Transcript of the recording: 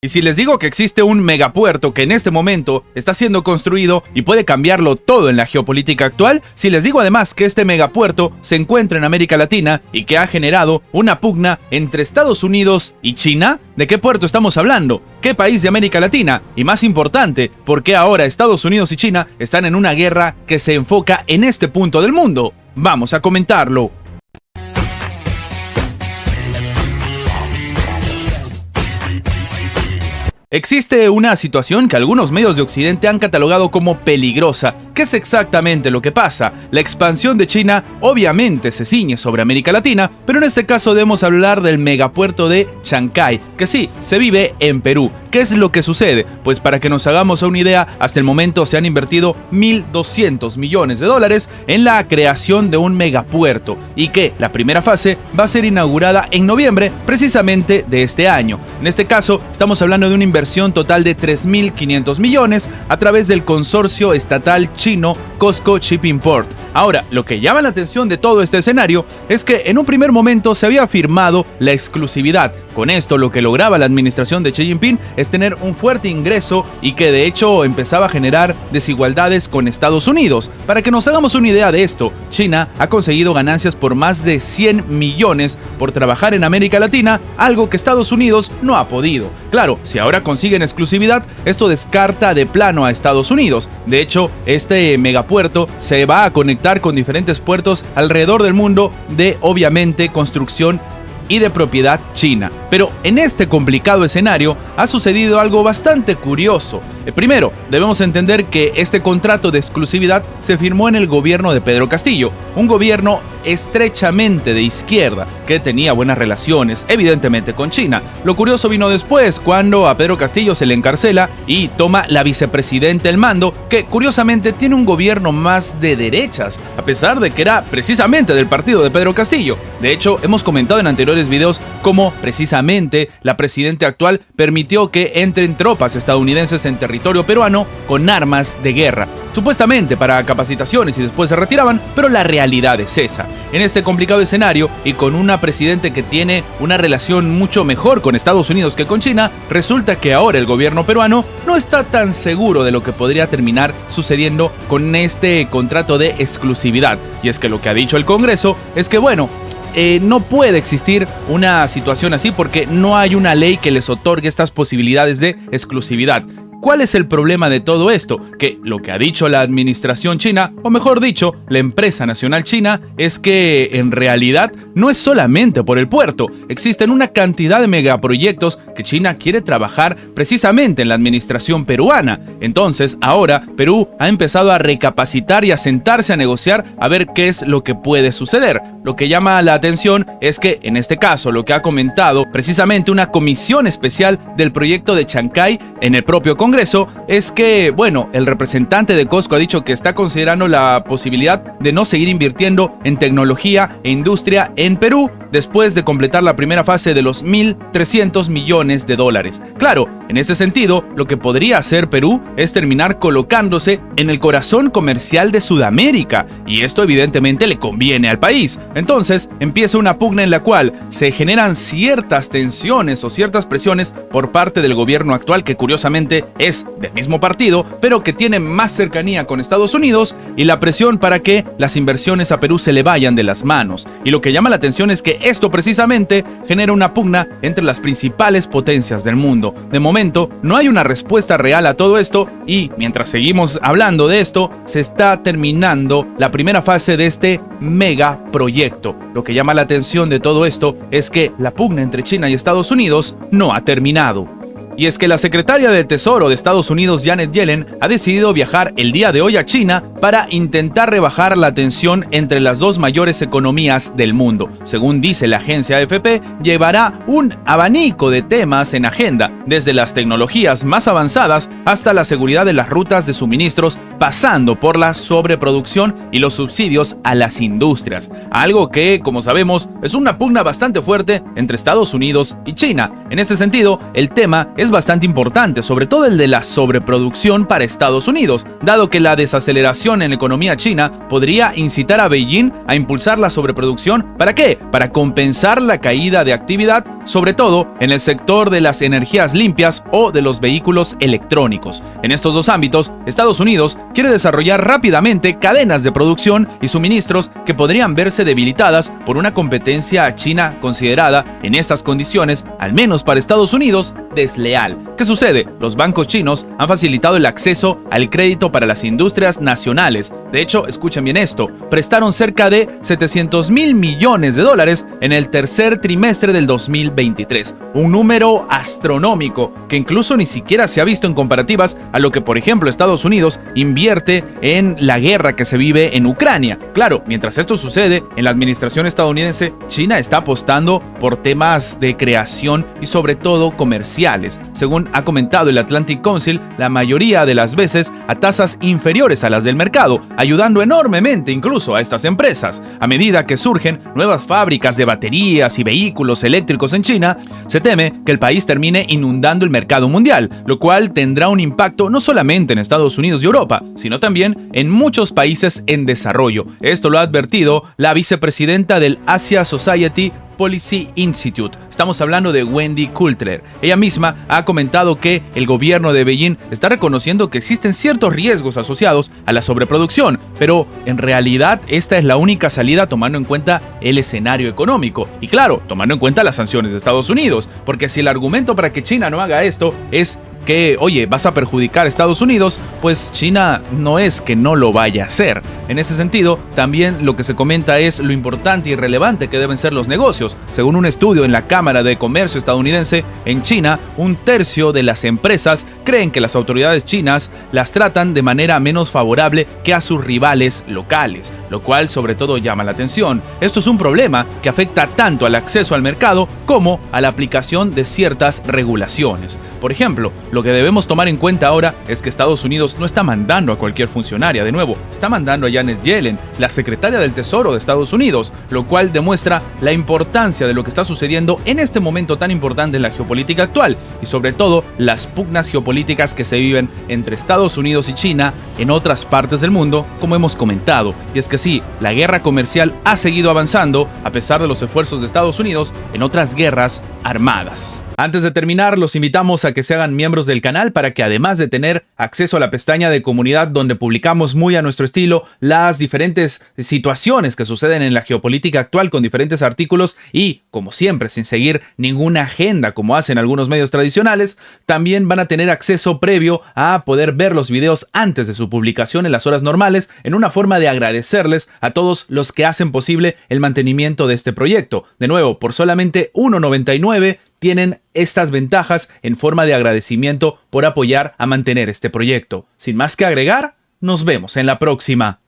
Y si les digo que existe un megapuerto que en este momento está siendo construido y puede cambiarlo todo en la geopolítica actual, si les digo además que este megapuerto se encuentra en América Latina y que ha generado una pugna entre Estados Unidos y China, ¿de qué puerto estamos hablando? ¿Qué país de América Latina? Y más importante, ¿por qué ahora Estados Unidos y China están en una guerra que se enfoca en este punto del mundo? Vamos a comentarlo. Existe una situación que algunos medios de Occidente han catalogado como peligrosa. ¿Qué es exactamente lo que pasa? La expansión de China obviamente se ciñe sobre América Latina, pero en este caso debemos hablar del megapuerto de Chancay, que sí, se vive en Perú. ¿Qué es lo que sucede? Pues para que nos hagamos una idea, hasta el momento se han invertido 1.200 millones de dólares en la creación de un megapuerto y que la primera fase va a ser inaugurada en noviembre precisamente de este año. En este caso, estamos hablando de una inversión total de 3.500 millones a través del consorcio estatal chino COSCO Shipping Port. Ahora, lo que llama la atención de todo este escenario es que en un primer momento se había firmado la exclusividad. Con esto, lo que lograba la administración de Xi Jinping es tener un fuerte ingreso y que de hecho empezaba a generar desigualdades con Estados Unidos. Para que nos hagamos una idea de esto, China ha conseguido ganancias por más de 100 millones por trabajar en América Latina, algo que Estados Unidos no ha podido. Claro, si ahora consiguen exclusividad, esto descarta de plano a Estados Unidos. De hecho, este megapuerto se va a conectar con diferentes puertos alrededor del mundo de, obviamente, construcción y de propiedad china. Pero en este complicado escenario ha sucedido algo bastante curioso. Primero, debemos entender que este contrato de exclusividad se firmó en el gobierno de Pedro Castillo, un gobierno estrechamente de izquierda que tenía buenas relaciones, evidentemente, con China. Lo curioso vino después, cuando a Pedro Castillo se le encarcela y toma la vicepresidenta el mando, que curiosamente tiene un gobierno más de derechas, a pesar de que era precisamente del partido de Pedro Castillo. De hecho, hemos comentado en anteriores videos cómo precisamente la presidenta actual permitió que entren tropas estadounidenses en territorio peruano con armas de guerra, supuestamente para capacitaciones, y después se retiraban, pero la realidad es esa. En este complicado escenario y con una presidente que tiene una relación mucho mejor con Estados Unidos que con China, resulta que ahora el gobierno peruano no está tan seguro de lo que podría terminar sucediendo con este contrato de exclusividad. Y es que lo que ha dicho el Congreso es que, bueno, no puede existir una situación así porque no hay una ley que les otorgue estas posibilidades de exclusividad. ¿Cuál es el problema de todo esto? Que lo que ha dicho la administración china, o mejor dicho, la empresa nacional china, es que en realidad no es solamente por el puerto. Existen una cantidad de megaproyectos que China quiere trabajar precisamente en la administración peruana. Entonces, ahora Perú ha empezado a recapacitar y a sentarse a negociar a ver qué es lo que puede suceder. Lo que llama la atención es que, en este caso, lo que ha comentado precisamente una comisión especial del proyecto de Chancay en el propio Congreso es que, bueno, el representante de COSCO ha dicho que está considerando la posibilidad de no seguir invirtiendo en tecnología e industria en Perú después de completar la primera fase de los 1.300 millones de dólares. Claro, en ese sentido, lo que podría hacer Perú es terminar colocándose en el corazón comercial de Sudamérica, y esto evidentemente le conviene al país. Entonces, empieza una pugna en la cual se generan ciertas tensiones o ciertas presiones por parte del gobierno actual, que curiosamente es del mismo partido, pero que tiene más cercanía con Estados Unidos, y la presión para que las inversiones a Perú se le vayan de las manos. Y lo que llama la atención es que esto precisamente genera una pugna entre las principales potencias del mundo. De momento, no hay una respuesta real a todo esto, y mientras seguimos hablando de esto, se está terminando la primera fase de este megaproyecto. Lo que llama la atención de todo esto es que la pugna entre China y Estados Unidos no ha terminado. Y es que la secretaria del Tesoro de Estados Unidos, Janet Yellen, ha decidido viajar el día de hoy a China para intentar rebajar la tensión entre las dos mayores economías del mundo. Según dice la agencia AFP, llevará un abanico de temas en agenda, desde las tecnologías más avanzadas hasta la seguridad de las rutas de suministros, pasando por la sobreproducción y los subsidios a las industrias. Algo que, como sabemos, es una pugna bastante fuerte entre Estados Unidos y China. En ese sentido, el tema es es bastante importante, sobre todo el de la sobreproducción para Estados Unidos, dado que la desaceleración en la economía china podría incitar a Beijing a impulsar la sobreproducción. ¿Para qué? Para compensar la caída de actividad, sobre todo en el sector de las energías limpias o de los vehículos electrónicos. En estos dos ámbitos, Estados Unidos quiere desarrollar rápidamente cadenas de producción y suministros que podrían verse debilitadas por una competencia china considerada, en estas condiciones, al menos para Estados Unidos, desleal. ¿Qué sucede? Los bancos chinos han facilitado el acceso al crédito para las industrias nacionales. De hecho, escuchen bien esto, prestaron cerca de $700.000 millones en el tercer trimestre del 2023. Un número astronómico que incluso ni siquiera se ha visto en comparativas a lo que, por ejemplo, Estados Unidos invierte en la guerra que se vive en Ucrania. Claro, mientras esto sucede, en la administración estadounidense, China está apostando por temas de creación y sobre todo comerciales. Según ha comentado el Atlantic Council, la mayoría de las veces a tasas inferiores a las del mercado, ayudando enormemente incluso a estas empresas. A medida que surgen nuevas fábricas de baterías y vehículos eléctricos en China, se teme que el país termine inundando el mercado mundial, lo cual tendrá un impacto no solamente en Estados Unidos y Europa, sino también en muchos países en desarrollo. Esto lo ha advertido la vicepresidenta del Asia Society Policy Institute. Estamos hablando de Wendy Coulter. Ella misma ha comentado que el gobierno de Beijing está reconociendo que existen ciertos riesgos asociados a la sobreproducción, pero en realidad esta es la única salida tomando en cuenta el escenario económico y claro, tomando en cuenta las sanciones de Estados Unidos, porque si el argumento para que China no haga esto es que, oye, vas a perjudicar a Estados Unidos, pues China no es que no lo vaya a hacer. En ese sentido, también lo que se comenta es lo importante y relevante que deben ser los negocios. Según un estudio en la Cámara de Comercio estadounidense, en China, 1/3 de las empresas creen que las autoridades chinas las tratan de manera menos favorable que a sus rivales locales, lo cual sobre todo llama la atención. Esto es un problema que afecta tanto al acceso al mercado como a la aplicación de ciertas regulaciones. Por ejemplo, lo que debemos tomar en cuenta ahora es que Estados Unidos no está mandando a cualquier funcionaria, de nuevo, está mandando a Janet Yellen, la secretaria del Tesoro de Estados Unidos, lo cual demuestra la importancia de lo que está sucediendo en este momento tan importante en la geopolítica actual y sobre todo las pugnas geopolíticas que se viven entre Estados Unidos y China en otras partes del mundo, como hemos comentado. Y es que sí, la guerra comercial ha seguido avanzando a pesar de los esfuerzos de Estados Unidos en otras guerras armadas. Antes de terminar, los invitamos a que se hagan miembros del canal para que además de tener acceso a la pestaña de comunidad donde publicamos muy a nuestro estilo las diferentes situaciones que suceden en la geopolítica actual con diferentes artículos y, como siempre, sin seguir ninguna agenda como hacen algunos medios tradicionales, también van a tener acceso previo a poder ver los videos antes de su publicación en las horas normales en una forma de agradecerles a todos los que hacen posible el mantenimiento de este proyecto. De nuevo, por solamente $1.99 tienen estas ventajas en forma de agradecimiento por apoyar a mantener este proyecto. Sin más que agregar, nos vemos en la próxima.